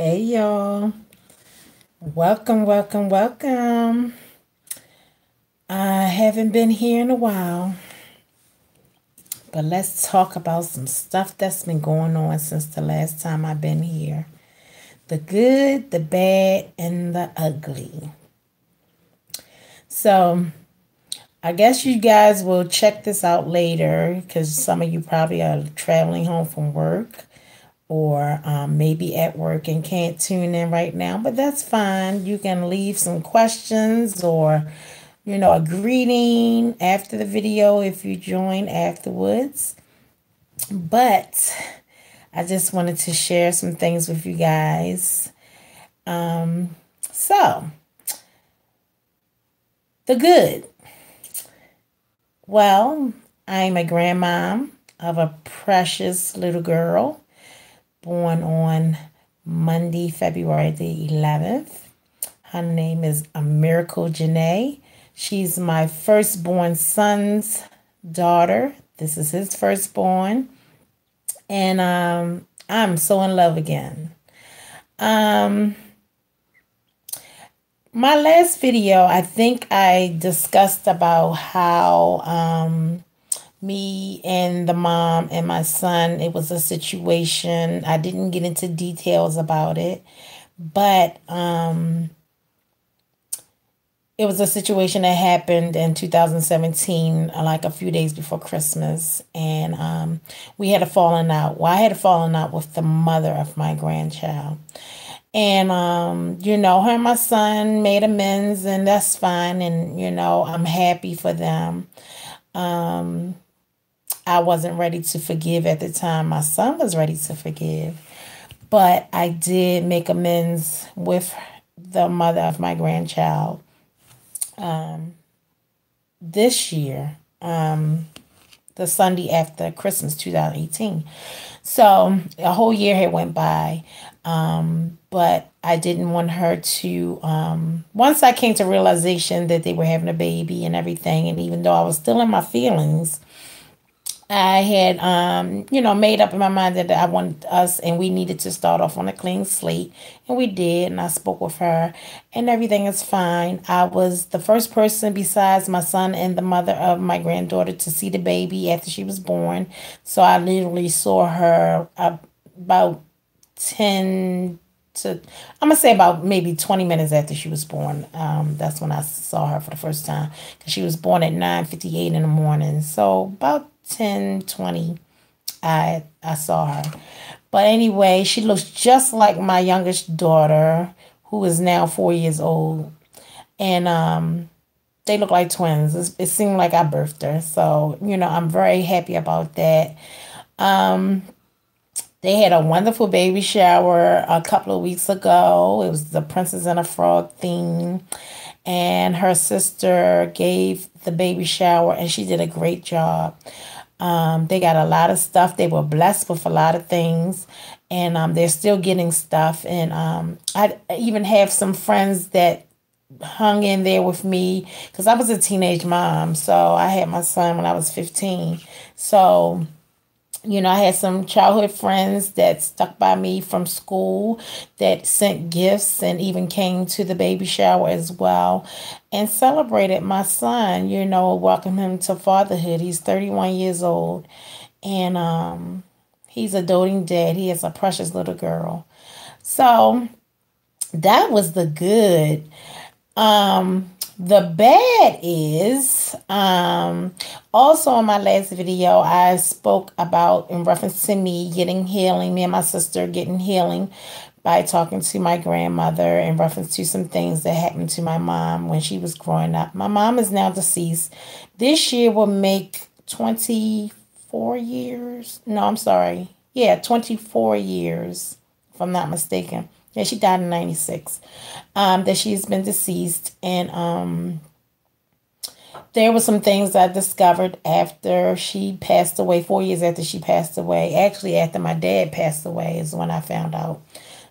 Hey y'all. Welcome, welcome, welcome. I haven't been here in a while, but let's talk about some stuff that's been going on since the last time I've been here. The good, the bad, and the ugly. So, I guess you guys will check this out later because some of you probably are traveling home from work or maybe at work and can't tune in right now, but that's fine. You can leave some questions or, a greeting after the video if you join afterwards. But I just wanted to share some things with you guys. So, the good. Well, I'm a grandmom of a precious little girl born on Monday, February the 11th. Her name is Miracle Janae. She's my firstborn son's daughter. This is his firstborn. And I'm so in love again. My last video, I think I discussed about how me and the mom and my son, it was a situation. I didn't get into details about it, but it was a situation that happened in 2017, like a few days before Christmas, and we had a falling out. Well, I had a falling out with the mother of my grandchild. And her and my son made amends, and that's fine. And I'm happy for them. I wasn't ready to forgive at the time. My son was ready to forgive, but I did make amends with the mother of my grandchild this year, the Sunday after Christmas 2018. So a whole year had went by. But I didn't want her to, once I came to realization that they were having a baby and everything, and even though I was still in my feelings, I had, made up in my mind that I wanted us and we needed to start off on a clean slate. And we did. And I spoke with her and everything is fine. I was the first person besides my son and the mother of my granddaughter to see the baby after she was born. So I literally saw her about 10 to, I'm gonna say about maybe 20 minutes after she was born. That's when I saw her for the first time because she was born at 9:58 in the morning. So about 10:20, I saw her. But anyway, she looks just like my youngest daughter, who is now 4 years old, and they look like twins. It seemed like I birthed her, so I'm very happy about that. They had a wonderful baby shower a couple of weeks ago. It was the Princess and a Frog theme. And her sister gave the baby shower and she did a great job. They got a lot of stuff. They were blessed with a lot of things. And they're still getting stuff. And I even have some friends that hung in there with me because I was a teenage mom. So I had my son when I was 15. So I had some childhood friends that stuck by me from school that sent gifts and even came to the baby shower as well and celebrated my son, welcome him to fatherhood. He's 31 years old and he's a doting dad. He has a precious little girl. So that was the good. The bad is, also in my last video, I spoke about in reference to me getting healing, me and my sister getting healing by talking to my grandmother in reference to some things that happened to my mom when she was growing up. My mom is now deceased. This year will make 24 years. No, I'm sorry. Yeah, 24 years, if I'm not mistaken. Yeah, she died in 96. That she's been deceased. And there were some things I discovered after she passed away, 4 years after she passed away. Actually, after my dad passed away is when I found out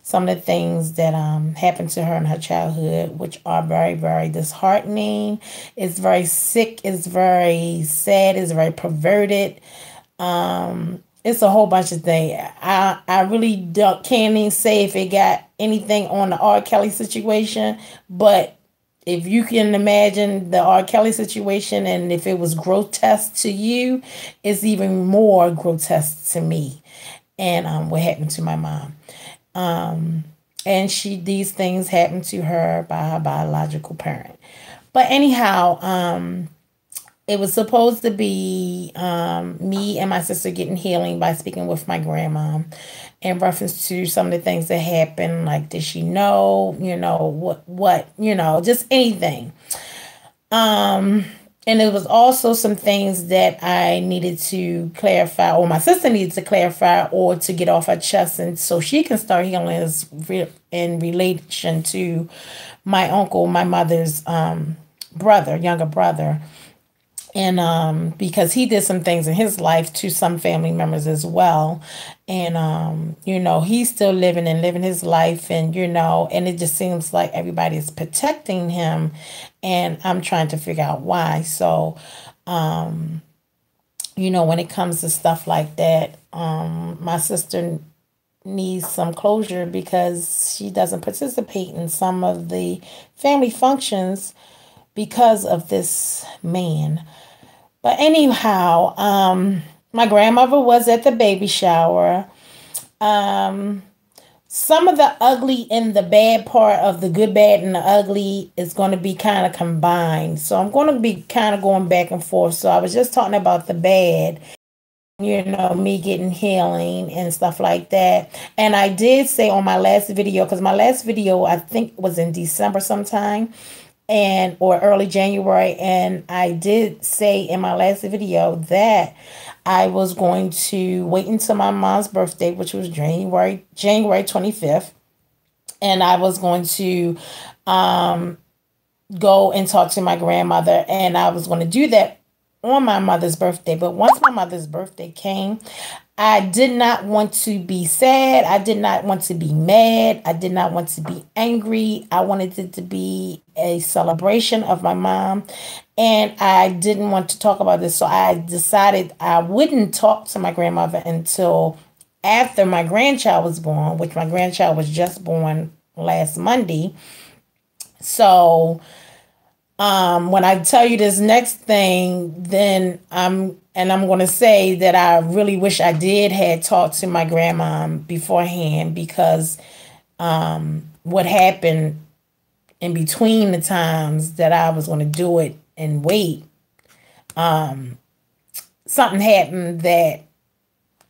some of the things that happened to her in her childhood, which are very, very disheartening. It's very sick. It's very sad. It's very perverted. It's a whole bunch of things. I really can't even say if it got anything on the R. Kelly situation, but if you can imagine the R. Kelly situation and if it was grotesque to you, it's even more grotesque to me. And what happened to my mom. And these things happened to her by her biological parent. But anyhow, it was supposed to be me and my sister getting healing by speaking with my grandma in reference to some of the things that happened. Like, did she know, just anything. And it was also some things that I needed to clarify, or my sister needed to clarify, or to get off her chest, and so she can start healing in relation to my uncle, my mother's brother, younger brother. And because he did some things in his life to some family members as well. And he's still living his life, and and it just seems like everybody is protecting him, and I'm trying to figure out why. So when it comes to stuff like that, my sister needs some closure because she doesn't participate in some of the family functions because of this man. But anyhow, my grandmother was at the baby shower. Um, some of the ugly and the bad part of the good, bad, and the ugly is going to be kind of combined. So I'm going to be kind of going back and forth. So I was just talking about the bad, me getting healing and stuff like that. And I did say on my last video, because my last video I think was in December sometime, and or early January, and I did say in my last video that I was going to wait until my mom's birthday, which was January 25th, and I was going to go and talk to my grandmother, and I was going to do that on my mother's birthday. But once my mother's birthday came, I did not want to be sad. I did not want to be mad. I did not want to be angry. I wanted it to be a celebration of my mom. And I didn't want to talk about this. So I decided I wouldn't talk to my grandmother until after my grandchild was born, which my grandchild was just born last Monday. So when I tell you this next thing, then I'm going to say that I really wish I did had talked to my grandma beforehand, because what happened in between the times that I was going to do it and wait, something happened that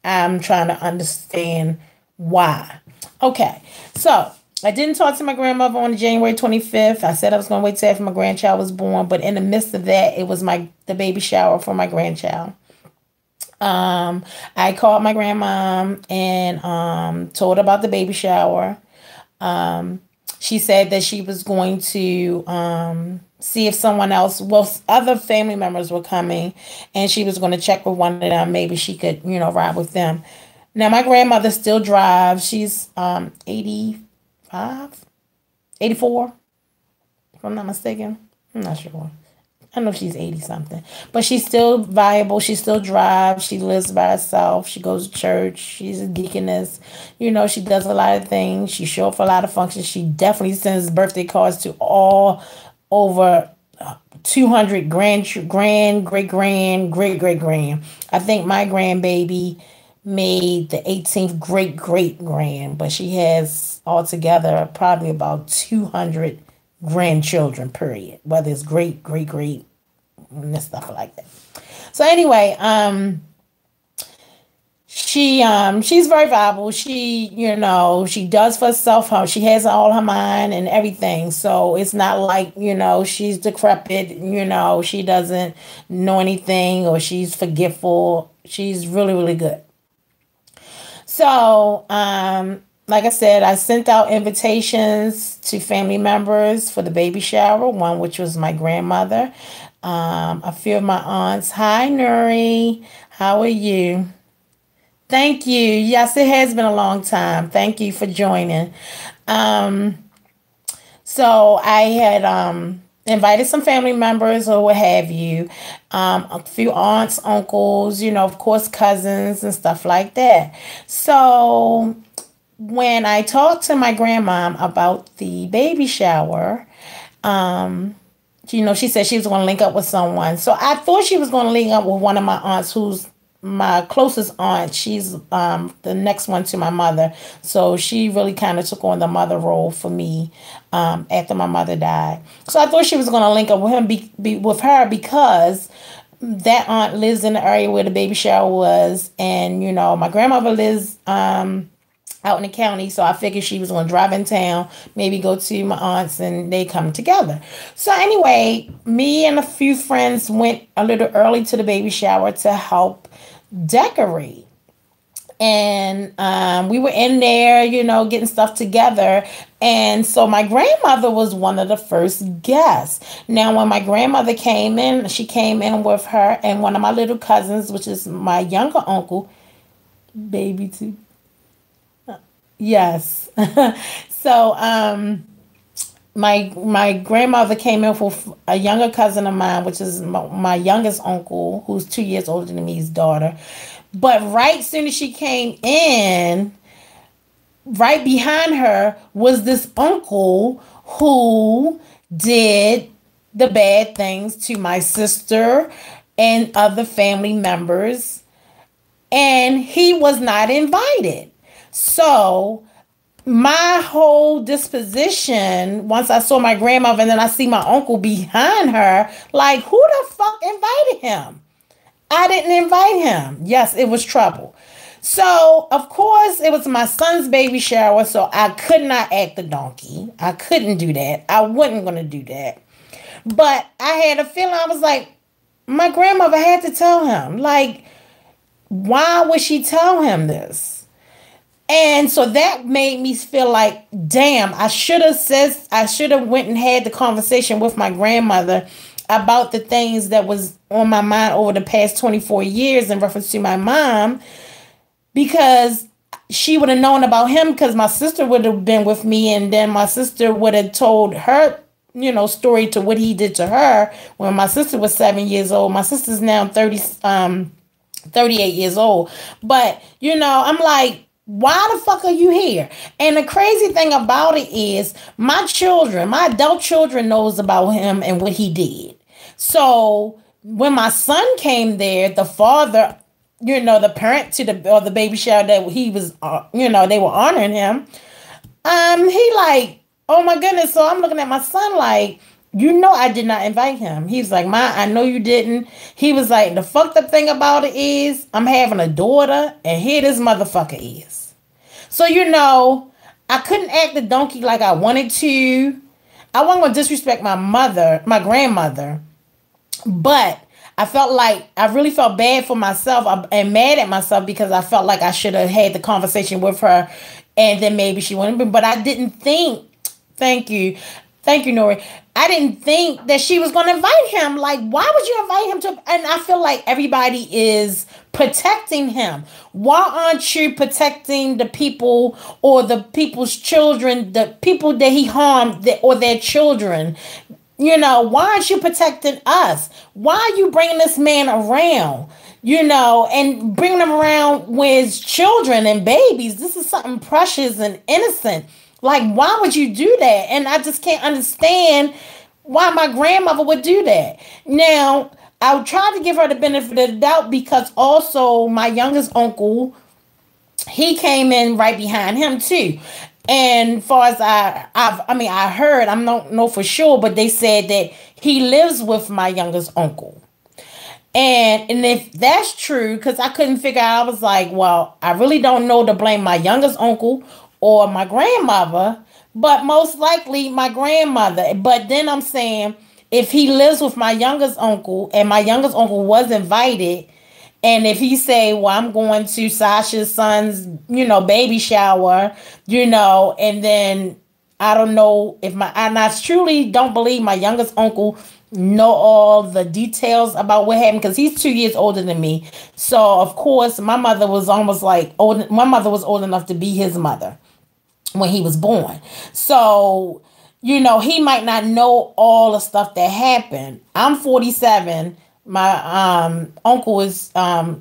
I'm trying to understand why. Okay, so I didn't talk to my grandmother on January 25th. I said I was going to wait till after my grandchild was born, but in the midst of that, it was the baby shower for my grandchild. I called my grandma and told her about the baby shower. She said that she was going to see if other family members were coming, and she was going to check with one of them. Maybe she could, ride with them. Now, my grandmother still drives. She's 85, 84, if I'm not mistaken. I'm not sure. I know she's 80 something, but she's still viable. She still drives. She lives by herself. She goes to church. She's a deaconess. She does a lot of things. She shows up for a lot of functions. She definitely sends birthday cards to all over 200 great grand. I think my grandbaby made the 18th great grand, but she has altogether probably about 200 grandchildren, period, whether it's great and stuff like that. So anyway, she's very viable. She does for herself. She has all her mind and everything. So it's not like, she's decrepit, she doesn't know anything, or she's forgetful. She's really, really good. So, like I said, I sent out invitations to family members for the baby shower, one which was my grandmother, a few of my aunts. Hi, Nuri. How are you? Thank you. Yes, it has been a long time. Thank you for joining. So I had invited some family members or what have you, a few aunts, uncles, of course, cousins and stuff like that. So when I talked to my grandmom about the baby shower, she said she was going to link up with someone. So I thought she was going to link up with one of my aunts, who's my closest aunt. She's the next one to my mother. So she really kind of took on the mother role for me after my mother died. So I thought she was going to link up with him, with her, because that aunt lives in the area where the baby shower was. And, my grandmother lives out in the county, so I figured she was going to drive in town, maybe go to my aunt's, and they come together. So anyway, me and a few friends went a little early to the baby shower to help decorate. And we were in there, getting stuff together. And so my grandmother was one of the first guests. Now, when my grandmother came in, she came in with her and one of my little cousins, which is my younger uncle, baby too. Yes. So my grandmother came in with a younger cousin of mine, which is my youngest uncle, who's 2 years older than me's daughter. But right soon as she came in, right behind her was this uncle who did the bad things to my sister and other family members, and he was not invited. So my whole disposition, once I saw my grandmother and then I see my uncle behind her, like, who the fuck invited him? I didn't invite him. Yes, it was trouble. So, of course, it was my son's baby shower, so I could not act the donkey. I couldn't do that. I wasn't going to do that. But I had a feeling, I was like, my grandmother had to tell him. Like, why would she tell him this? And so that made me feel like, damn, I should have went and had the conversation with my grandmother about the things that was on my mind over the past 24 years in reference to my mom, because she would have known about him, because my sister would have been with me, and then my sister would have told her, story to what he did to her when my sister was 7 years old. My sister's now 38 years old. But, I'm like, why the fuck are you here? And the crazy thing about it is my adult children knows about him and what he did. So when my son came there, the father, the parent to the baby shower that he was, they were honoring him. He like, oh my goodness. So I'm looking at my son like, I did not invite him. He's like, Ma, I know you didn't. He was like, the fucked up thing about it is I'm having a daughter, and here this motherfucker is. So, I couldn't act the donkey like I wanted to. I wasn't going to disrespect my grandmother. But I really felt bad for myself and mad at myself, because I felt like I should have had the conversation with her, and then maybe she wouldn't. But I didn't think, thank you, Nori. I didn't think that she was going to invite him. Like, why would you invite him to? And I feel like everybody is protecting him. Why aren't you protecting the people, or the people's children, the people that he harmed, or their children? Why aren't you protecting us? Why are you bringing this man around? And bringing him around with children and babies. This is something precious and innocent. Like, why would you do that? And I just can't understand why my grandmother would do that. Now, I tried to give her the benefit of the doubt, because also my youngest uncle, he came in right behind him too. And far as I heard, I don't know for sure, but they said that he lives with my youngest uncle. And if that's true, because I couldn't figure out, I was like, well, I really don't know to blame my youngest uncle or my grandmother, but most likely my grandmother. But then I'm saying, if he lives with my youngest uncle and my youngest uncle was invited, and if he say, well, I'm going to Sasha's son's, baby shower, and then I don't know and I truly don't believe my youngest uncle know all the details about what happened, because he's 2 years older than me. So of course my mother was almost like old. My mother was old enough to be his mother when he was born. So he might not know all the stuff that happened. I'm 47. My uncle is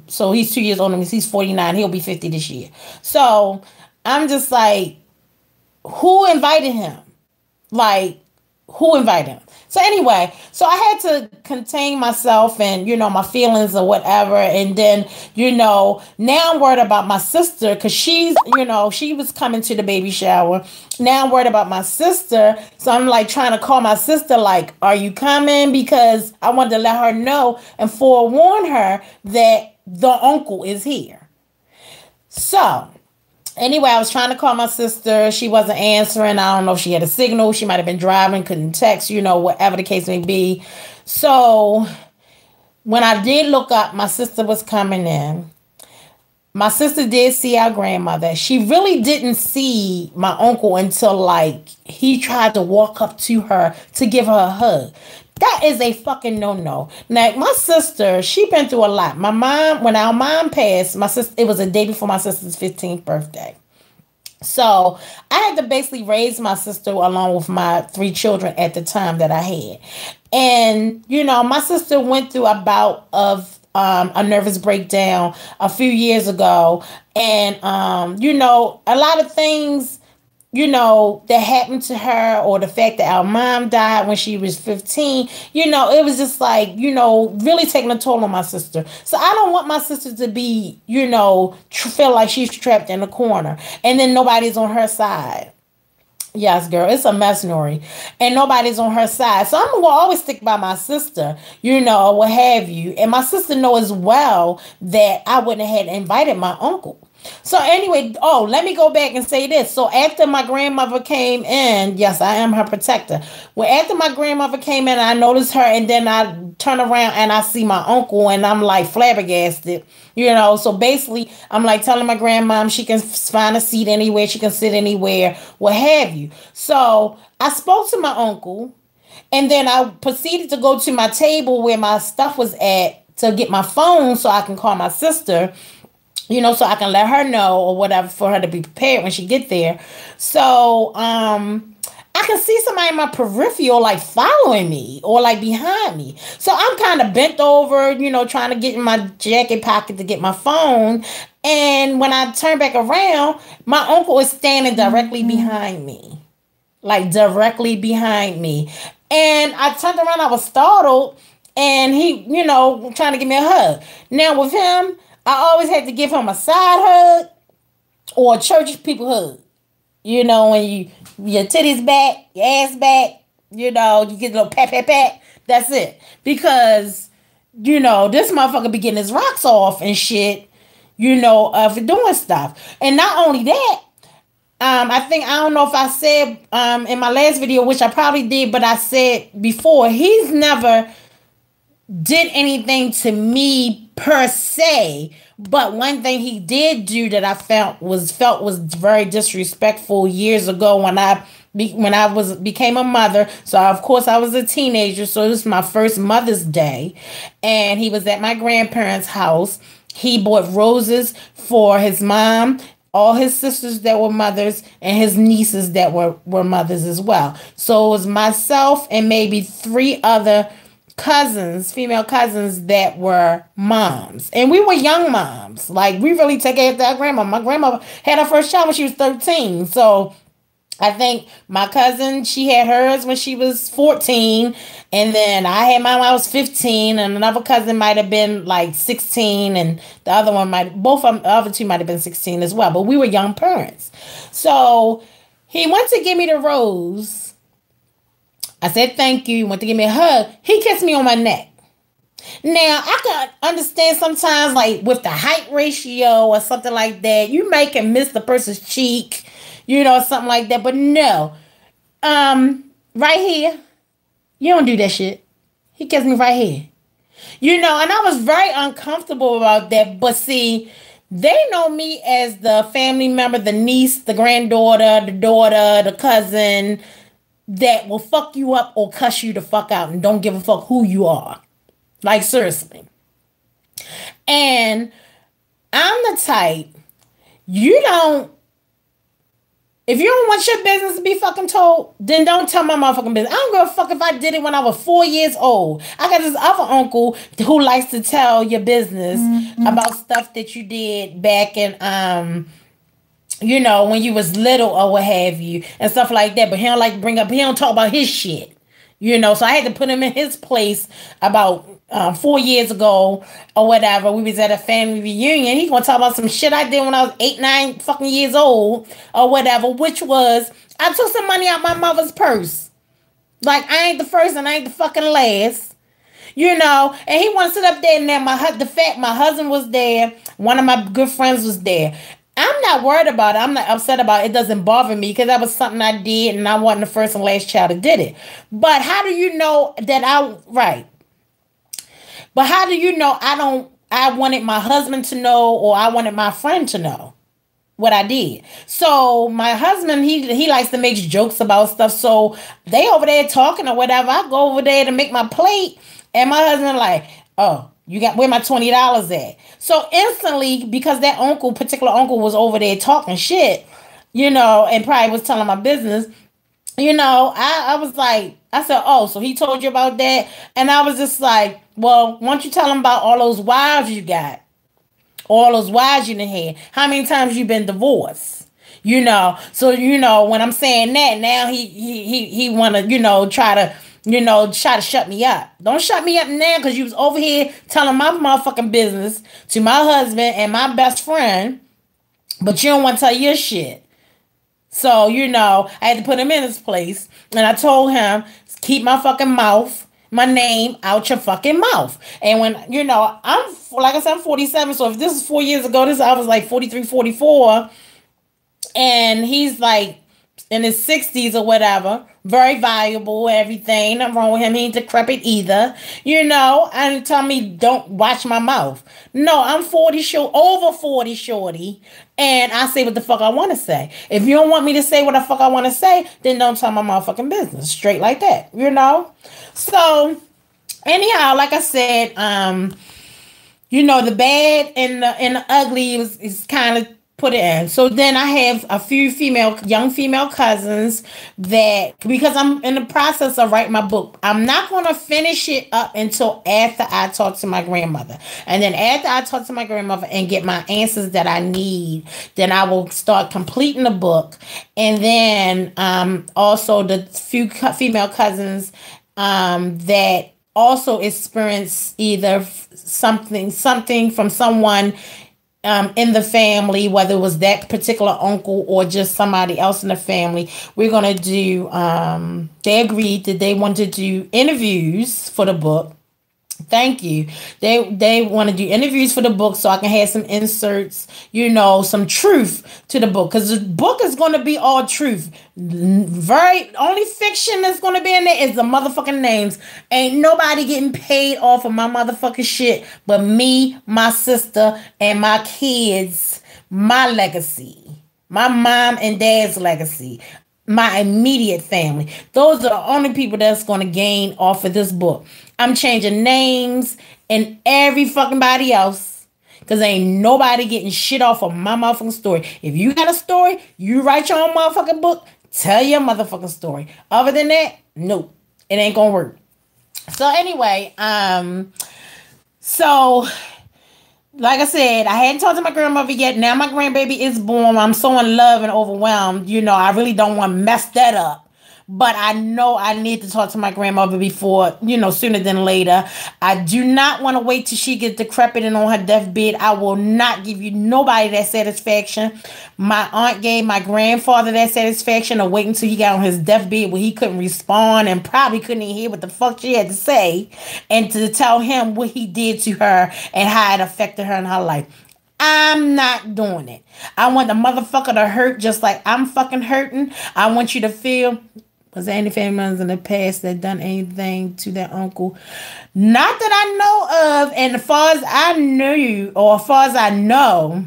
so he's 2 years older than me. He's 49. He'll be 50 this year. So I'm just like, who invited him? Like, who invited him? So anyway, so I had to contain myself and my feelings or whatever. And then now I'm worried about my sister because she was coming to the baby shower. Now I'm worried about my sister, so I'm like trying to call my sister, like, are you coming? Because I wanted to let her know and forewarn her that the uncle is here. So anyway, I was trying to call my sister. She wasn't answering. I don't know if she had a signal. She might have been driving, couldn't text, whatever the case may be. So when I did look up, my sister was coming in. My sister did see our grandmother. She really didn't see my uncle until like he tried to walk up to her to give her a hug. That is a fucking no-no. Now, my sister, she been through a lot. My mom, when our mom passed, my sister, it was a day before my sister's 15th birthday. So I had to basically raise my sister along with my three children at the time that I had. And, my sister went through a bout of a nervous breakdown a few years ago. And, a lot of things that happened to her, or the fact that our mom died when she was 15, it was just like, really taking a toll on my sister. So I don't want my sister to be, feel like she's trapped in a corner and then nobody's on her side. Yes, girl, it's a mess, Nori. And nobody's on her side. So I'm going to always stick by my sister, what have you. And my sister know as well that I wouldn't have invited my uncle. So anyway, let me go back and say this. So after my grandmother came in, yes, I am her protector. Well, after my grandmother came in, I noticed her, and then I turn around and I see my uncle, and I'm like flabbergasted. So basically, I'm like telling my grandmom she can find a seat anywhere, she can sit anywhere, what have you. So I spoke to my uncle, and then I proceeded to go to my table where my stuff was at to get my phone so I can call my sister, so I can let her know or whatever for her to be prepared when she get there. So, I can see somebody in my peripheral like following me or like behind me. So I'm kind of bent over, trying to get in my jacket pocket to get my phone. And when I turn back around, my uncle is standing directly behind me. Like directly behind me. And I turned around, I was startled, and he, trying to give me a hug. Now with him, I always had to give him a side hug or a church people hug. When your titties back, your ass back, you get a little pat, pat, pat. That's it. Because, this motherfucker be getting his rocks off and shit, for doing stuff. And not only that, I don't know if I said in my last video, which I probably did, but I said before, he's never did anything to me per se, but one thing he did do that I felt was very disrespectful years ago when I became a mother. So of course I was a teenager, so this was my first Mother's Day, and he was at my grandparents' house. He bought roses for his mom, all his sisters that were mothers, and his nieces that were mothers as well. So it was myself and maybe three other cousins, female cousins that were moms. And we were young moms. Like, we really took care of our grandma. My grandma had her first child when she was 13. So I think my cousin, she had hers when she was 14. And then I had mine when I was 15. And another cousin might have been like 16. And the other one both of them, the other two might have been 16 as well. But we were young parents. So he went to give me the rose. I said, thank you. He went to give me a hug. He kissed me on my neck. Now, I can understand sometimes, like, with the height ratio or something like that, you may can miss the person's cheek, something like that. But no. Right here, you don't do that shit. He kissed me right here. And I was very uncomfortable about that. But see, they know me as the family member, the niece, the granddaughter, the daughter, the cousin, that will fuck you up or cuss you the fuck out and don't give a fuck who you are. Like, seriously. And I'm the type, you don't If you don't want your business to be fucking told, then don't tell my motherfucking business. I don't give a fuck if I did it when I was 4 years old. I got this other uncle who likes to tell your business about stuff that you did back in when you was little or what have you and stuff like that. But he don't like to bring up. He don't talk about his shit. So I had to put him in his place about 4 years ago or whatever. We was at a family reunion. He gonna talk about some shit I did when I was 8, 9 fucking years old or whatever, which was I took some money out my mother's purse. Like I ain't the first and I ain't the fucking last. And he want to sit up there and then my husband was there. One of my good friends was there. I'm not worried about it. I'm not upset about it. It doesn't bother me because that was something I did and I wasn't the first and last child that did it. But how do you know that right? But how do you know I wanted my husband to know or I wanted my friend to know what I did? So my husband, he likes to make jokes about stuff. So they over there talking or whatever. I go over there to make my plate and my husband like, oh, you got where my $20 at? So instantly, because that particular uncle was over there talking shit, and probably was telling my business, I was like, I said, oh, so he told you about that? And I was just like, well, why don't you tell him about all those wives you got? All those wives you done had. How many times you been divorced? So, when I'm saying that, now he want to, try to shut me up. Don't shut me up now because you was over here telling my motherfucking business to my husband and my best friend, but you don't want to tell your shit. So, I had to put him in his place and I told him, keep my fucking my name out your fucking mouth. And when, I'm, like I said, I'm 47. So if this is 4 years ago, I was like 43, 44. And he's like in his 60s or whatever, very valuable, everything. Nothing wrong with him. He ain't decrepit either. And tell me don't watch my mouth. No, I'm over 40 shorty. And I say what the fuck I want to say. If you don't want me to say what the fuck I want to say, then don't tell my motherfucking business. Straight like that. So anyhow, like I said, the bad and the ugly is kind of put it in. So then I have a few young female cousins that, because I'm in the process of writing my book, I'm not going to finish it up until after I talk to my grandmother. And then after I talk to my grandmother and get my answers that I need, then I will start completing the book. And then also the few female cousins that also experience either something from someone in the family, whether it was that particular uncle or just somebody else in the family. We're going to do, they agreed that they want to do interviews for the book. Thank you. They want to do interviews for the book so I can have some inserts, some truth to the book. Because the book is going to be all truth. Only fiction that's going to be in there is the motherfucking names. Ain't nobody getting paid off of my motherfucking shit but me, my sister, and my kids, my legacy. My mom and dad's legacy. My immediate family. Those are the only people that's going to gain off of this book. I'm changing names and every fucking body else because ain't nobody getting shit off of my motherfucking story. If you got a story, you write your own motherfucking book, tell your motherfucking story. Other than that, no, it ain't gonna work. So anyway, like I said, I hadn't talked to my grandmother yet. Now my grandbaby is born. I'm so in love and overwhelmed. I really don't want to mess that up. But I know I need to talk to my grandmother before, sooner than later. I do not want to wait till she gets decrepit and on her deathbed. I will not give you nobody that satisfaction. My aunt gave my grandfather that satisfaction of waiting until he got on his deathbed where he couldn't respond and probably couldn't even hear what the fuck she had to say and to tell him what he did to her and how it affected her in her life. I'm not doing it. I want the motherfucker to hurt just like I'm fucking hurting. I want you to feel... Was there any family members in the past that done anything to that uncle? Not that I know of. And as far as I knew, or as far as I know,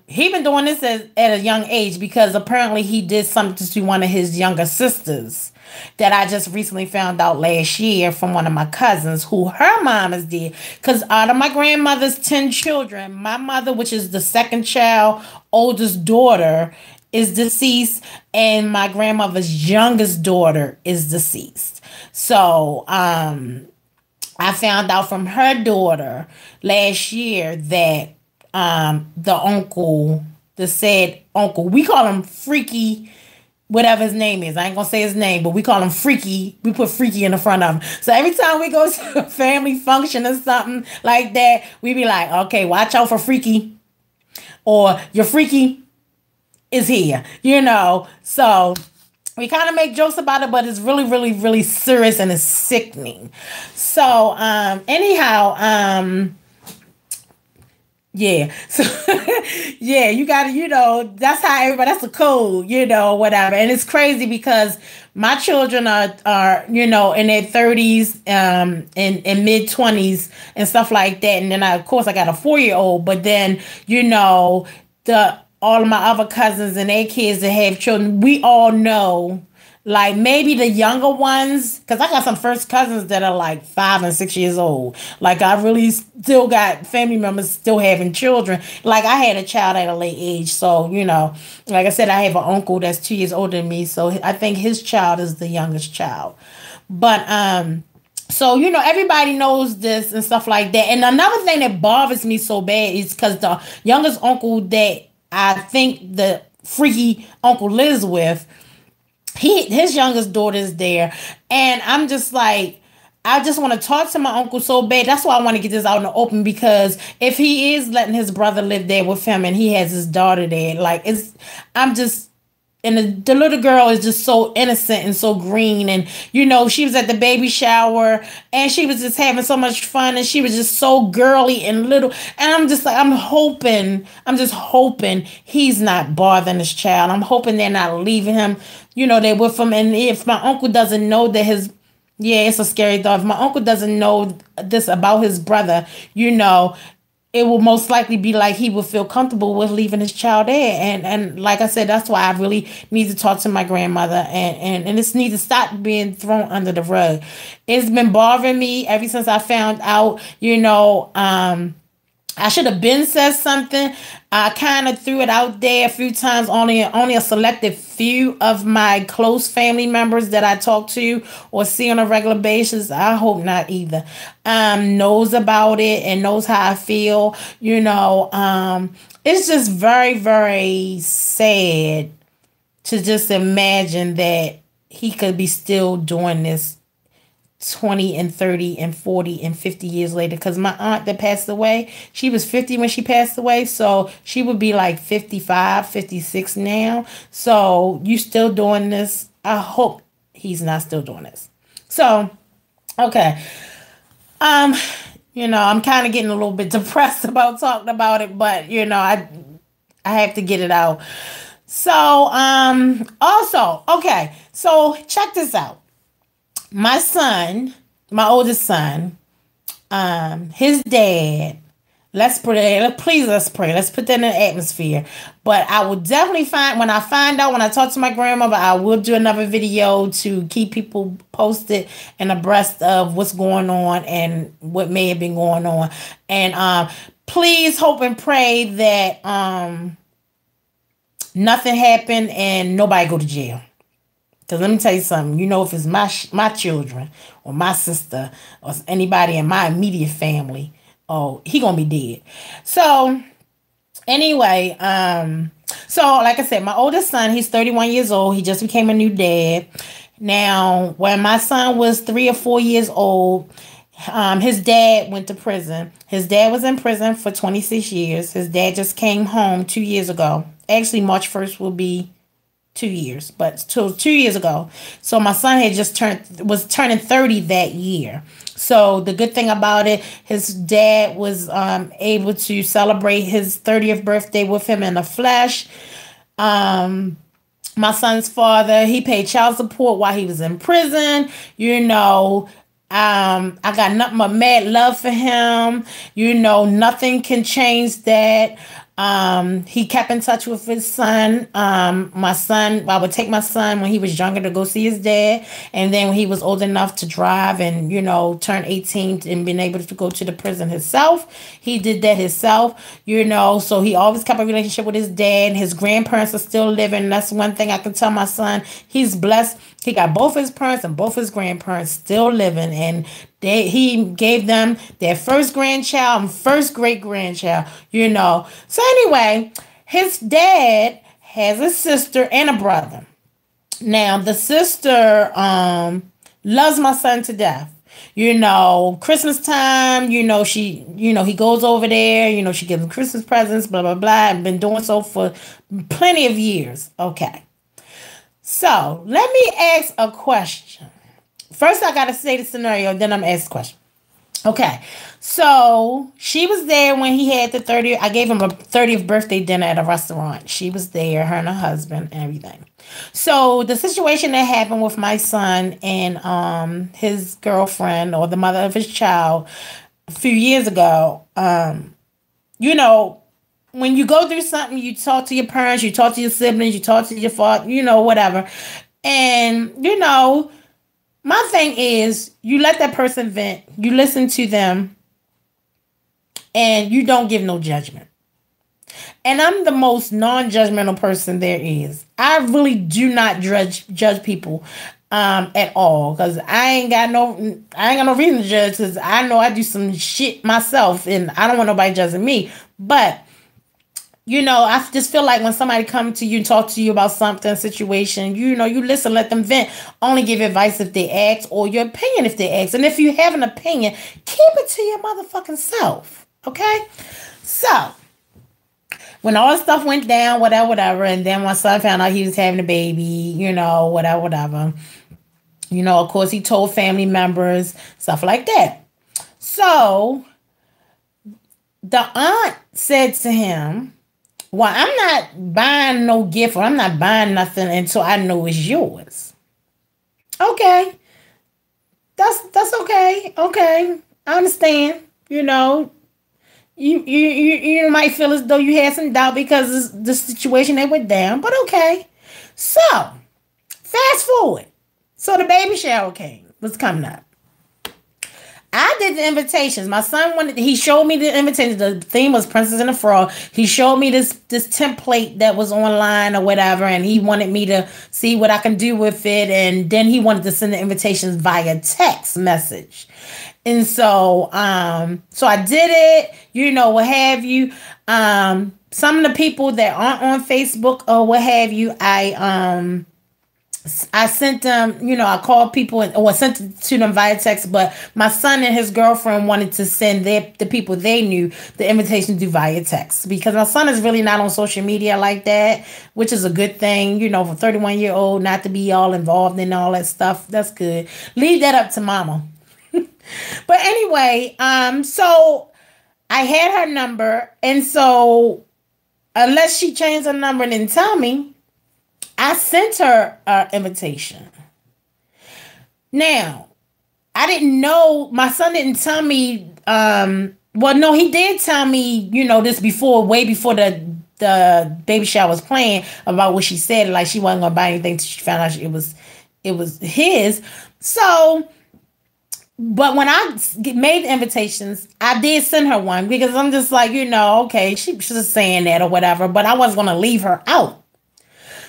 he been doing this at a young age because apparently he did something to one of his younger sisters that I just recently found out last year from one of my cousins who her mom is dead. Because out of my grandmother's 10 children, my mother, which is the second child, oldest daughter, is deceased, and my grandmother's youngest daughter is deceased. So I found out from her daughter last year that the uncle, the said uncle, we call him Freaky, whatever his name is. I ain't gonna say his name, but we call him Freaky. We put Freaky in the front of him. So every time we go to a family function or something like that, we be like, okay, watch out for Freaky, or your Freaky is here, you know. So we kind of make jokes about it, but it's really, really, really serious and it's sickening. So, anyhow, yeah. So, yeah, you got to, that's how everybody, that's the code, whatever. And it's crazy because my children are in their 30s, and mid 20s and stuff like that. And then of course I got a 4-year old, but then, the all of my other cousins and their kids that have children, we all know, like maybe the younger ones, because I got some first cousins that are like 5 and 6 years old. Like I really still got family members still having children. Like I had a child at a late age. So, like I said, I have an uncle that's 2 years older than me. So I think his child is the youngest child. But, so, everybody knows this and stuff like that. And another thing that bothers me so bad is because the youngest uncle that I think the freaky uncle lives with, his youngest daughter is there. And I'm just like, I just want to talk to my uncle so bad. That's why I want to get this out in the open, because if he is letting his brother live there with him and he has his daughter there, like and the little girl is just so innocent and so green. And, she was at the baby shower and she was just having so much fun and she was just so girly and little. And I'm just like, I'm just hoping he's not bothering this child. I'm hoping they're not leaving him, they're with him. And if my uncle doesn't know that it's a scary thought. If my uncle doesn't know this about his brother, it will most likely be like he will feel comfortable with leaving his child there. And like I said, that's why I really need to talk to my grandmother, and this needs to stop being thrown under the rug. It's been bothering me ever since I found out, I should have been said something. I kind of threw it out there a few times. Only a selected few of my close family members that I talk to or see on a regular basis, I hope not either, knows about it and knows how I feel. It's just very, very sad to just imagine that he could be still doing this 20 and 30 and 40 and 50 years later. Because my aunt that passed away, she was 50 when she passed away, so she would be like 55, 56 now. So you still doing this? I hope he's not still doing this. So okay, I'm kind of getting a little bit depressed about talking about it, but I have to get it out. So also, okay, so check this out. My son, my oldest son, his dad, let's pray. Please, let's pray. Let's put that in the atmosphere. But I will definitely when I talk to my grandmother, I will do another video to keep people posted and abreast of what's going on and what may have been going on. And please hope and pray that nothing happened and nobody go to jail. Because let me tell you something, if it's my children or my sister or anybody in my immediate family, oh, he gonna be dead. So anyway, so like I said, my oldest son, he's 31 years old. He just became a new dad. Now, when my son was 3 or 4 years old, his dad went to prison. His dad was in prison for 26 years. His dad just came home 2 years ago. Actually, March 1st will be 2 years, but 2 years ago. So my son was turning 30 that year. So the good thing about it, his dad was able to celebrate his 30th birthday with him in the flesh. My son's father, he paid child support while he was in prison. I got nothing but mad love for him. Nothing can change that. He kept in touch with his son. My son, I would take my son when he was younger to go see his dad. And then when he was old enough to drive and, turn 18 and being able to go to the prison himself, he did that himself. So he always kept a relationship with his dad. His grandparents are still living. That's one thing I can tell my son. He's blessed. He got both his parents and both his grandparents still living. And he gave them their first grandchild and first great grandchild. So anyway, his dad has a sister and a brother. Now the sister loves my son to death. Christmas time, he goes over there, she gives him Christmas presents, blah, blah, blah. I've been doing so for plenty of years. Okay. So let me ask a question. First, I got to say the scenario, then I'm ask the question. Okay. So she was there when he had the 30th. I gave him a 30th birthday dinner at a restaurant. She was there, her and her husband and everything. So the situation that happened with my son and his girlfriend or the mother of his child a few years ago, when you go through something, you talk to your parents, you talk to your siblings, you talk to your father, whatever. And, my thing is you let that person vent, you listen to them, and you don't give no judgment. And I'm the most non-judgmental person there is. I really do not judge people at all, because I ain't got no reason to judge, because I know I do some shit myself and I don't want nobody judging me. But I just feel like when somebody come to you and talk to you about something, situation, you listen, let them vent. Only give advice if they ask, or your opinion if they ask. And if you have an opinion, keep it to your motherfucking self. Okay? So, when all this stuff went down, whatever, and then my son found out he was having a baby, whatever. Of course, he told family members, stuff like that. So, the aunt said to him, well, I'm not buying no gift, or I'm not buying nothing until I know it's yours. Okay. That's okay. Okay. I understand. You might feel as though you had some doubt because of the situation that went down, but okay. So, fast forward. So the baby shower was coming up. I did the invitations. My son he showed me the invitations. The theme was Princess and the Frog. He showed me this template that was online or whatever, and he wanted me to see what I can do with it. And then he wanted to send the invitations via text message. And so, so I did it, what have you. Some of the people that aren't on Facebook or what have you, I sent them, I called people or sent it to them via text, but my son and his girlfriend wanted to send the people they knew the invitation to via text, because my son is really not on social media like that, which is a good thing, for 31-year-old not to be all involved in all that stuff. That's good. Leave that up to mama. But anyway, so I had her number, and so unless she changed her number and didn't tell me, I sent her an invitation. Now, I didn't know, my son didn't tell me, well, no, he did tell me, this way before the baby shower was playing, about what she said, like she wasn't going to buy anything till she found out it was his. So, but when I made the invitations, I did send her one, because I'm just like, okay, she's just saying that or whatever, but I wasn't going to leave her out.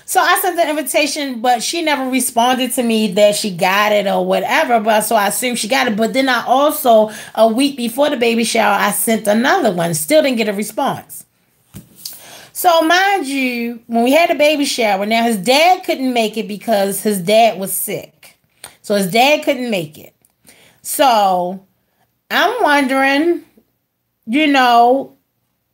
So I sent the invitation, but she never responded to me that she got it or whatever. But so I assumed she got it. But then I also, a week before the baby shower, I sent another one. Still didn't get a response. So mind you, when we had a baby shower, now his dad couldn't make it because his dad was sick. So his dad couldn't make it. So I'm wondering,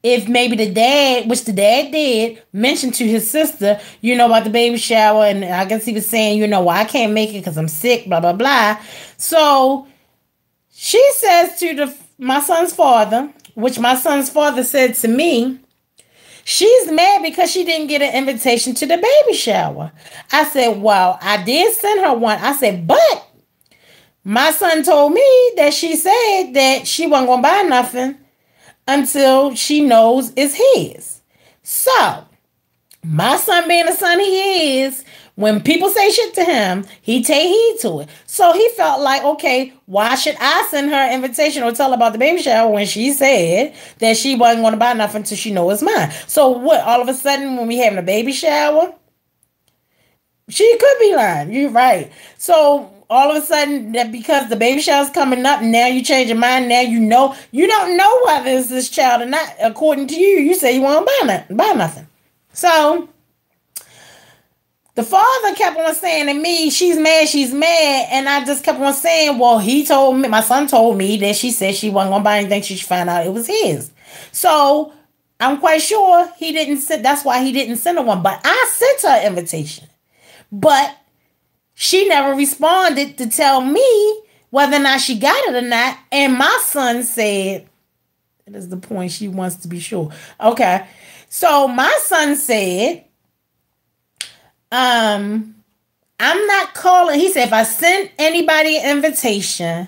if maybe the dad, which the dad did, mentioned to his sister, about the baby shower. And I guess he was saying, well, I can't make it because I'm sick, blah, blah, blah. So she says to my son's father, which my son's father said to me, she's mad because she didn't get an invitation to the baby shower. I said, well, I did send her one. I said, but my son told me that she said that she wasn't going to buy nothing until she knows it's his. So, my son being the son he is, when people say shit to him, he take heed to it. So he felt like, okay, why should I send her an invitation or tell her about the baby shower when she said that she wasn't going to buy nothing until she know it's mine? So what? All of a sudden, when we having a baby shower, she could be lying. You're right. So all of a sudden, that because the baby shower's coming up, now you change your mind. Now you don't know whether it's this child or not. According to you, you say you won't buy nothing. So the father kept on saying to me, she's mad. And I just kept on saying, well, he told me, my son told me that she said she wasn't going to buy anything. She should find out it was his. So I'm quite sure he didn't send, that's why he didn't send her one. But I sent her an invitation. But she never responded to tell me whether or not she got it or not. And my son said, that is the point, she wants to be sure. Okay. So my son said, I'm not calling. He said, if I send anybody an invitation,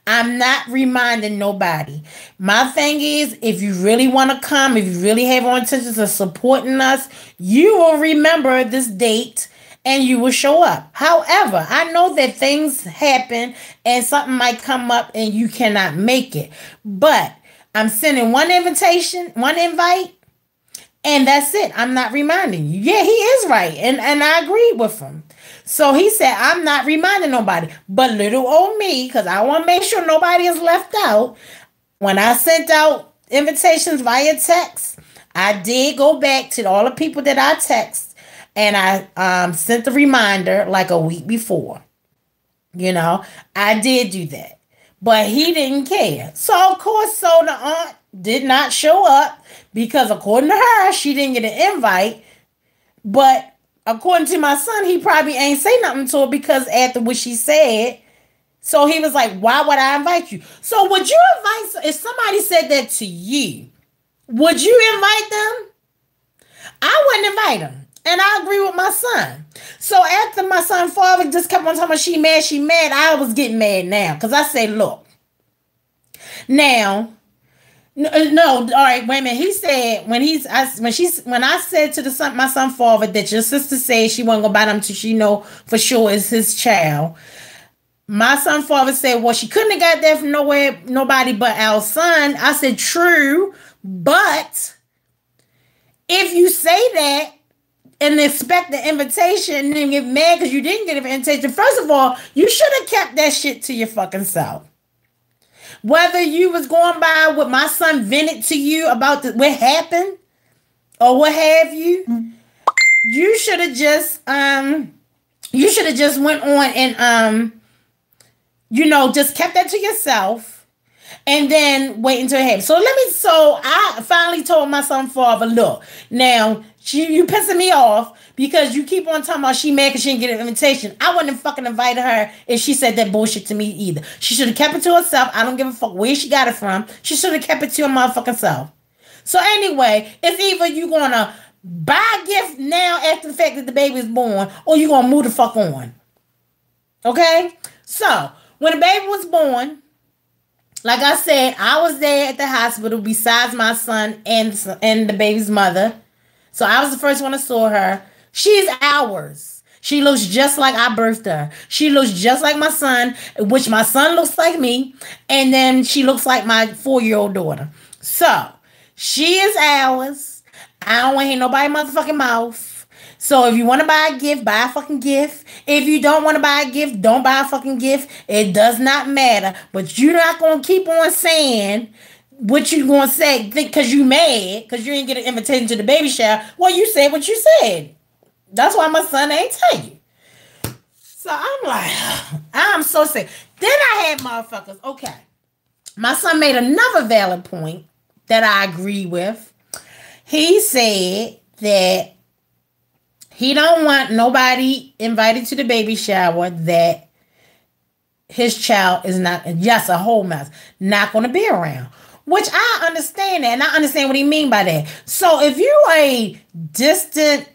I'm not reminding nobody. My thing is, if you really want to come, if you really have intentions of supporting us, you will remember this date and you will show up. However, I know that things happen and something might come up and you cannot make it. But I'm sending one invitation, one invite, and that's it. I'm not reminding you. Yeah, he is right. And I agree with him. So he said, I'm not reminding nobody. But little old me, because I want to make sure nobody is left out. When I sent out invitations via text, I did go back to all the people that I text. And I sent the reminder like a week before. You know, I did do that. But he didn't care. So, of course, so the aunt did not show up because according to her, she didn't get an invite. But according to my son, he probably ain't say nothing to her because after what she said. So he was like, why would I invite you? So would you invite, if somebody said that to you, would you invite them? I wouldn't invite them. And I agree with my son. So after my son's father just kept on talking about she mad, I was getting mad now. Because I say, look. Now, no, all right, wait a minute. He said, when I said to my son father that your sister said she wasn't going to buy them till she know for sure it's his child. My son father said, well, she couldn't have got that from nobody but our son. I said, true. But if you say that, and expect the invitation and then get mad because you didn't get an invitation. First of all, you should have kept that shit to your fucking self. Whether you was going by what my son vented to you about what happened or what have you, you should have just went on and just kept that to yourself. And then wait until it happens. So I finally told my son father, look, now you pissing me off because you keep on talking about she mad because she didn't get an invitation. I wouldn't have fucking invited her if she said that bullshit to me either. She should have kept it to herself. I don't give a fuck where she got it from. She should have kept it to her motherfucking self. So anyway, it's either you gonna buy a gift now after the fact that the baby is born, or you gonna move the fuck on. Okay? So when the baby was born, like I said, I was there at the hospital besides my son and the baby's mother. So I was the first one that saw her. She's ours. She looks just like I birthed her. She looks just like my son, which my son looks like me. And then she looks like my 4-year-old daughter. So she is ours. I don't want to hear nobody motherfucking mouth. So if you want to buy a gift, buy a fucking gift. If you don't want to buy a gift, don't buy a fucking gift. It does not matter. But you're not going to keep on saying what you going to say because you mad because you didn't get an invitation to the baby shower. Well, you said what you said. That's why my son ain't tell you. So I'm like, I'm so sick. Then I had motherfuckers. Okay. My son made another valid point that I agree with. He said that he don't want nobody invited to the baby shower that his child is not, just a whole mess, not going to be around. Which I understand that, and I understand what he mean by that. So if you a distant,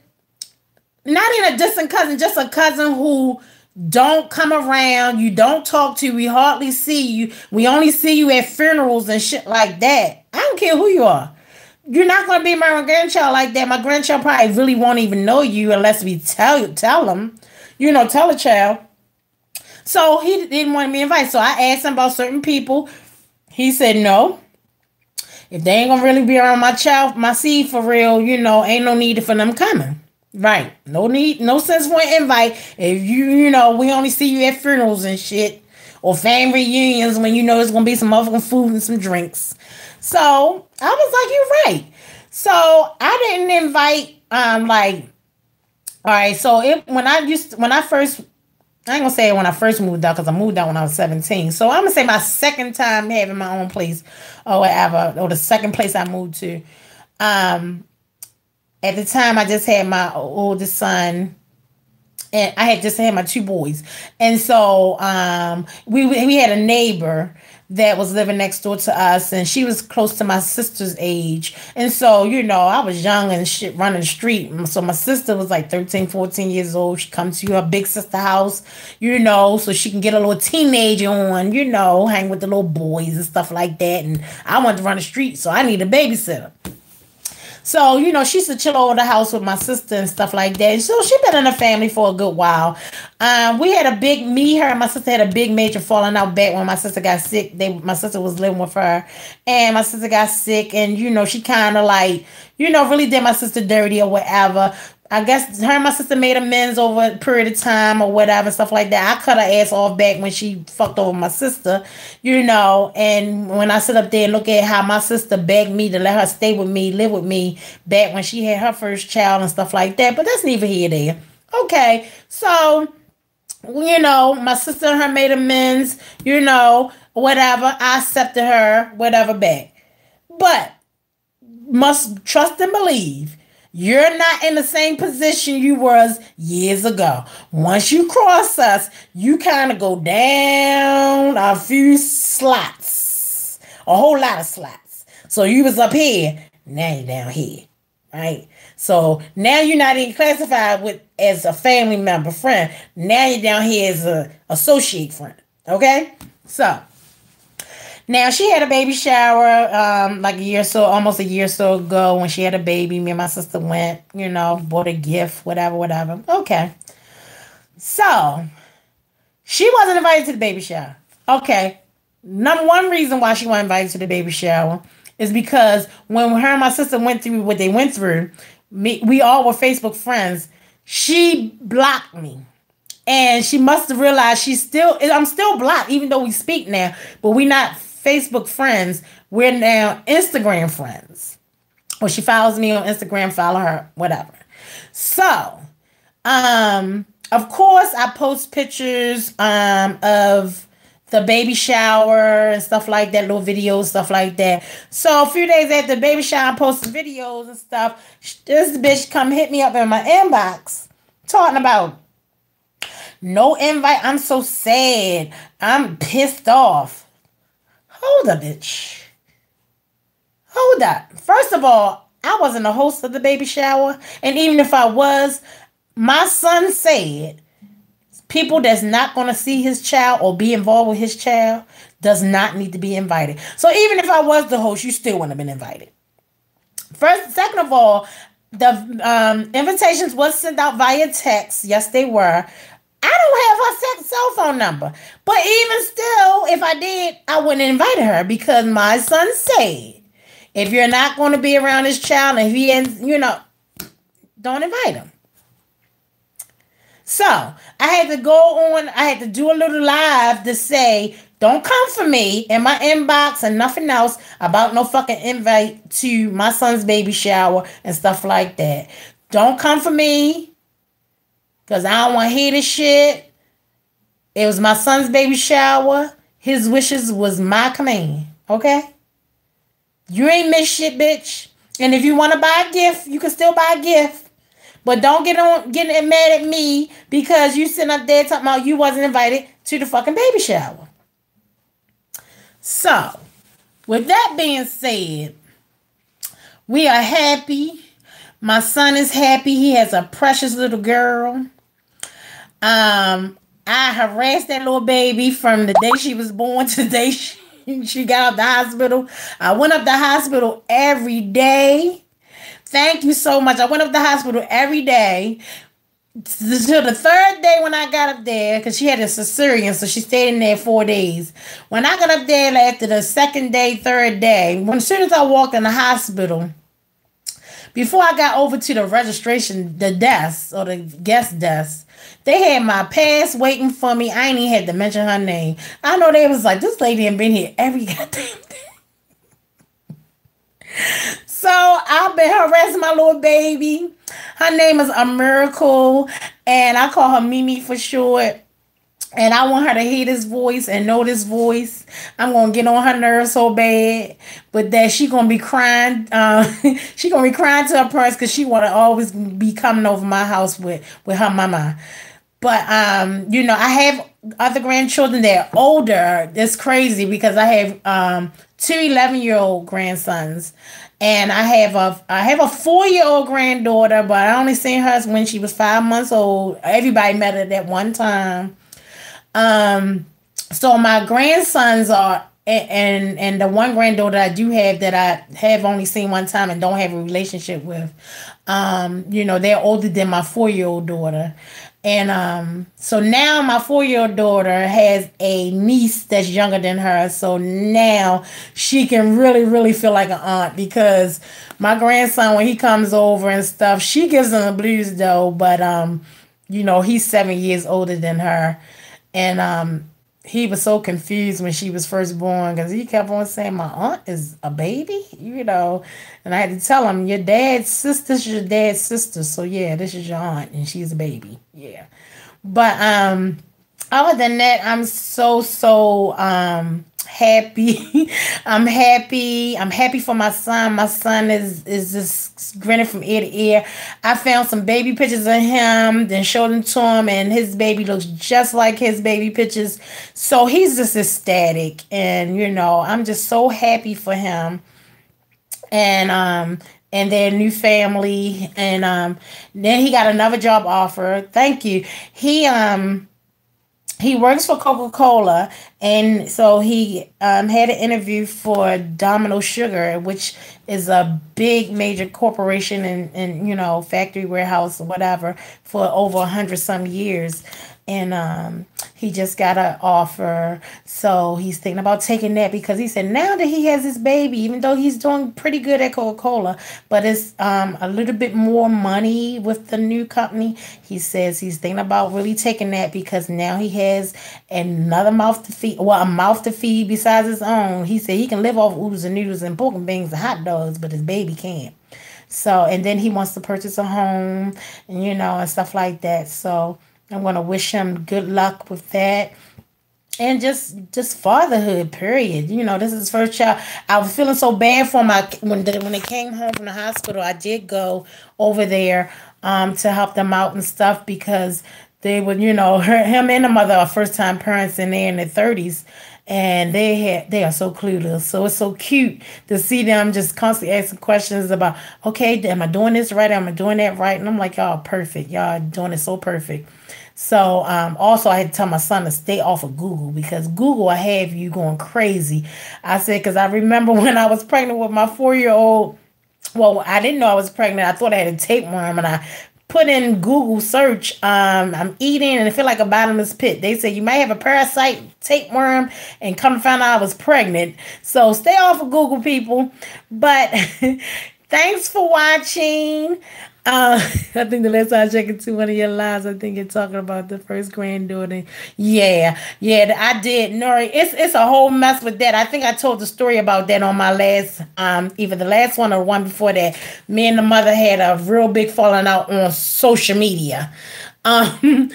not even a distant cousin, just a cousin who don't come around, you don't talk to, we hardly see you, we only see you at funerals and shit like that. I don't care who you are. You're not gonna be my grandchild like that. My grandchild probably really won't even know you unless we tell them, tell a child. So he didn't want me invited. So I asked him about certain people. He said no. If they ain't gonna really be around my child, my seed for real, ain't no need for them coming. Right. No need, no sense for an invite. If we only see you at funerals and shit. Or family reunions when there's gonna be some motherfucking food and some drinks. So I was like, you're right. So I didn't invite like all right, so when I first I ain't gonna say when I first moved out because I moved out when I was 17. So I'm gonna say my second time having my own place or whatever, or the second place I moved to. Um, at the time I just had my oldest son and I had just had my two boys. And so we had a neighbor that was living next door to us and she was close to my sister's age. And so, I was young and shit running the street. So my sister was like 13, 14 years old. She comes to her big sister house, so she can get a little teenager on, hang with the little boys and stuff like that. And I wanted to run the street, so I need a babysitter. So, she used to chill over the house with my sister and stuff like that. So she been in the family for a good while. We had her and my sister had a big major falling out back when my sister got sick. My sister was living with her and my sister got sick and, she kind of like, really did my sister dirty or whatever. I guess her and my sister made amends over a period of time or whatever, stuff like that. I cut her ass off back when she fucked over my sister, and when I sit up there and look at how my sister begged me to let her stay with me, live with me, back when she had her first child and stuff like that. But that's neither here nor there. Okay, so, my sister and her made amends, whatever. I accepted her, whatever, back. But must trust and believe you're not in the same position you was years ago. Once you cross us, you kind of go down a few slots, a whole lot of slots. So you was up here, now you're down here, right? So now you're not even classified as a family member friend. Now you're down here as a associate friend, okay? So now she had a baby shower like almost a year or so ago when she had a baby. Me and my sister went, bought a gift, whatever. Okay. So she wasn't invited to the baby shower. Okay. Number one reason why she wasn't invited to the baby shower is because when her and my sister went through what they went through, we all were Facebook friends. She blocked me. And she must have realized I'm still blocked, even though we speak now, but we not Facebook friends. We're now Instagram friends. Well, she follows me on Instagram, follow her, whatever. So, of course, I post pictures of the baby shower and stuff like that, little videos, stuff like that. So a few days after the baby shower, I posted videos and stuff. This bitch come hit me up in my inbox talking about no invite. I'm so sad. I'm pissed off. Hold up, bitch. Hold up. First of all, I wasn't the host of the baby shower. And even if I was, my son said people that's not going to see his child or be involved with his child does not need to be invited. So even if I was the host, you still wouldn't have been invited. Second of all, the invitations was sent out via text. Yes, they were. I don't have her cell phone number. But even still, if I did, I wouldn't invite her because my son said, if you're not going to be around his child, and if he is, don't invite him. So I had to go on, I had to do a little live to say, don't come for me in my inbox and nothing else about no fucking invite to my son's baby shower and stuff like that. Don't come for me because I don't want to hear this shit. It was my son's baby shower. His wishes was my command. Okay? You ain't miss shit, bitch. And if you want to buy a gift, you can still buy a gift. But don't get mad at me because you sitting up there talking about you wasn't invited to the fucking baby shower. So, with that being said, we are happy. My son is happy. He has a precious little girl. I harassed that little baby from the day she was born to the day She got out the hospital. I went up the hospital every day. Thank you so much. I went up the hospital every day till the third day when I got up there, because she had a cesarean, so she stayed in there 4 days. When I got up there after the second day, third day, when as soon as I walked in the hospital, before I got over to the registration, the desk or the guest desk, they had my pass waiting for me. I ain't even had to mention her name. I know they was like, this lady ain't been here every goddamn day. So I've been harassing my little baby. Her name is A Miracle, and I call her Mimi for short. And I want her to hear this voice and know this voice. I'm gonna get on her nerves so bad, but that she gonna be crying. She gonna be crying to her parents because she wanna always be coming over my house with her mama. But I have other grandchildren that are older. It's crazy because I have two 11-year-old grandsons. And I have a 4-year-old granddaughter, but I only seen her when she was 5 months old. Everybody met her at one time. So my grandsons are, and the one granddaughter I do have that I have only seen one time and don't have a relationship with, they're older than my 4-year-old daughter. And so now my 4-year-old daughter has a niece that's younger than her. So now she can really, really feel like an aunt, because my grandson, when he comes over and stuff, she gives him the blues though. But he's 7 years older than her. And he was so confused when she was first born, because he kept on saying, my aunt is a baby, And I had to tell him, your dad's sister's your dad's sister. So yeah, this is your aunt and she's a baby. Yeah. But other than that, I'm so happy. I'm happy. I'm happy for my son. My son is just grinning from ear to ear. I found some baby pictures of him, then showed them to him, and his baby looks just like his baby pictures. So he's just ecstatic, and I'm just so happy for him. And their new family, and then he got another job offer. Thank you. He works for Coca-Cola, and so he had an interview for Domino Sugar, which is a big major corporation and factory, warehouse or whatever, for over 100 some years. And he just got an offer, so he's thinking about taking that, because he said now that he has his baby, even though he's doing pretty good at Coca-Cola, but it's a little bit more money with the new company. He says he's thinking about really taking that, because now he has another mouth to feed, well, a mouth to feed besides his own. He said he can live off oodles and noodles and pork and beans and hot dogs, but his baby can't. So, and then he wants to purchase a home, and stuff like that. So I'm going to wish him good luck with that. And just fatherhood, period. This is his first child. I was feeling so bad for him. When they came home from the hospital, I did go over there to help them out and stuff, because they would, him and the mother are first time parents, and they're in their 30s. And they are so clueless. So it's so cute to see them just constantly asking questions about, okay, am I doing this right? Am I doing that right? And I'm like, y'all perfect. Y'all doing it so perfect. So also I had to tell my son to stay off of Google, because Google will have you going crazy. I said, because I remember when I was pregnant with my 4-year-old, well, I didn't know I was pregnant. I thought I had a tapeworm, and I put in Google search, I'm eating and I feel like a bottomless pit. They say you might have a parasite, tapeworm, and come to find out I was pregnant. So stay off of Google, people. But thanks for watching. I think the last time I checked into one of your lives, I think you're talking about the first granddaughter. Yeah, I did. Nori, it's a whole mess with that. I think I told the story about that on my last, either the last one or one before that. Me and the mother had a real big falling out on social media. And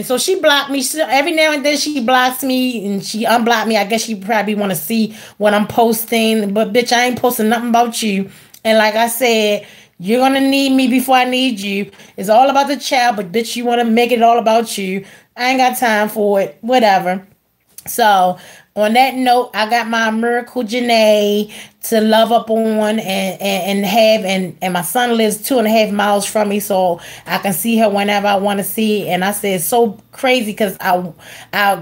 so she blocked me. Every now and then she blocks me and she unblocked me. I guess she probably want to see what I'm posting. But bitch, I ain't posting nothing about you. And like I said, you're gonna need me before I need you. It's all about the child, but bitch, you want to make it all about you. I ain't got time for it. Whatever. So on that note, I got my Miracle Janae to love up on and have and my son lives 2.5 miles from me, so I can see her whenever I want to see. And I said it's so crazy because I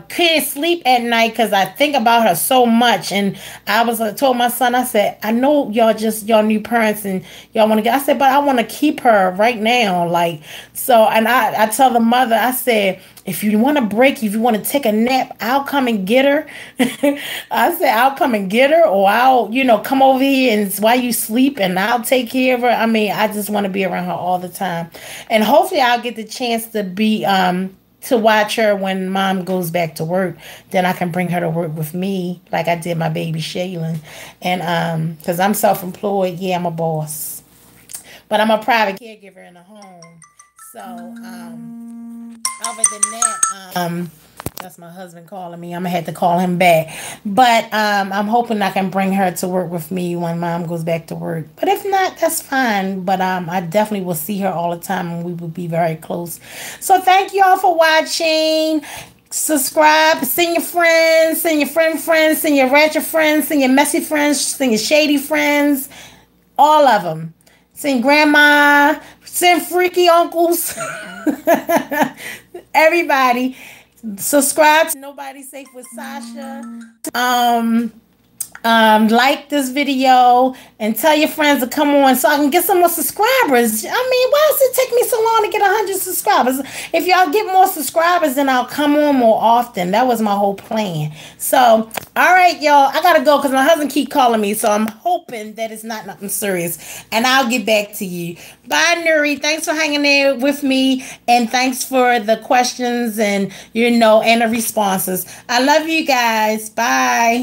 can't sleep at night because I think about her so much. And I told my son, I said, I know y'all new parents and y'all want to get. I said, but I want to keep her right now, like so. And I tell the mother, I said, if you want to break, if you want to take a nap, I'll come and get her. I said, I'll come and get her, or I'll, come over here and while you sleep and I'll take care of her. I mean, I just want to be around her all the time. And hopefully I'll get the chance to to watch her when mom goes back to work. Then I can bring her to work with me like I did my baby Shaylin. And because I'm self-employed, yeah, I'm a boss. But I'm a private caregiver in the home. So, other than that, that's my husband calling me. I'm gonna have to call him back. But I'm hoping I can bring her to work with me when mom goes back to work. But if not, that's fine. But I definitely will see her all the time and we will be very close. So thank you all for watching. Subscribe, send your friends, send your friends, send your ratchet friends, send your messy friends, send your shady friends, all of them. Send grandma, send freaky uncles, everybody. Subscribe to Nobody Safe with Sasha. Like this video and tell your friends to come on so I can get some more subscribers. I mean, why does it take me so long to get 100 subscribers? If y'all get more subscribers, then I'll come on more often. That was my whole plan. So, all right, y'all. I gotta go because my husband keep calling me. So I'm hoping that it's not nothing serious. And I'll get back to you. Bye, Nuri. Thanks for hanging there with me. And thanks for the questions and, and the responses. I love you guys. Bye.